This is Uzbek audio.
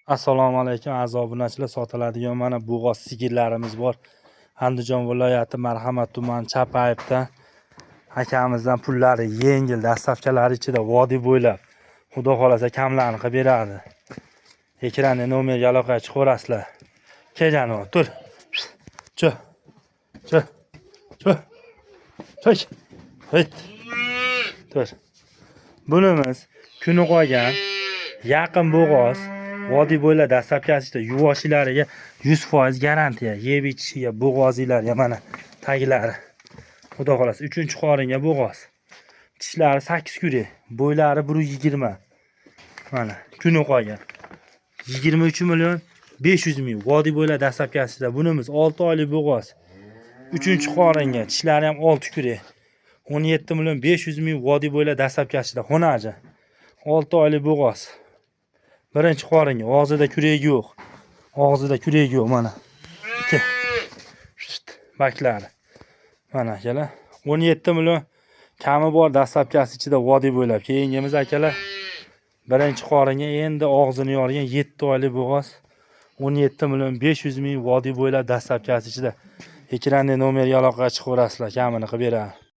Assalomu alaykum aziz obunachilar, sotiladigan mana bo'g'oz sigirlarimiz bor. Andijon viloyati Marhamat tumani Chapayevdan akamizdan pullari yengil, dastavkalari ichida vodiy bo'ylab xudo xolasa kamlarni qilib beradi. Ekranda nomerga aloqa chiqarasizlar. Kelgan o, tur. Cho. Cho. Cho. Cho'ch. Hit. Tur. Bunimiz kuni qolgan yaqin bo'g'oz vodiy bo'ylab dastlabkasida yuvoshilariga 100% garantiya, yeb ichishiga, bo'g'ozilariga mana taglari. Xudo xolasa 3-qoringa bo'g'oz. Tishlari 8 kuri, bo'ylari 120. Mana kuni qolgan 23 million 500 ming vodiy bo'ylab dastlabkasida. Bunimiz 6 oylik bo'g'oz. 3-qoringa, tishlari ham 6 kuri. 17 million 500 ming vodiy bo'ylab dastlabkasida. Xonaji 6 oylik bo'g'oz. Birinchi qoringa, og'zida kuragi yo'q. Og'zida kuragi yo'q mana. Baklari. Mana akalar, 17 million kami bor dastlabkasi ichida vodiy bo'ylab. Keyingimiz akalar, birinchi qoringa endi og'zini yorgan 7 oylik bo'g'oz. 17 million 500 ming vodiy bo'ylab dastlabkasi ichida. Ekranda nomerga aloqa chiqarasizlar, kamini qilib beradi.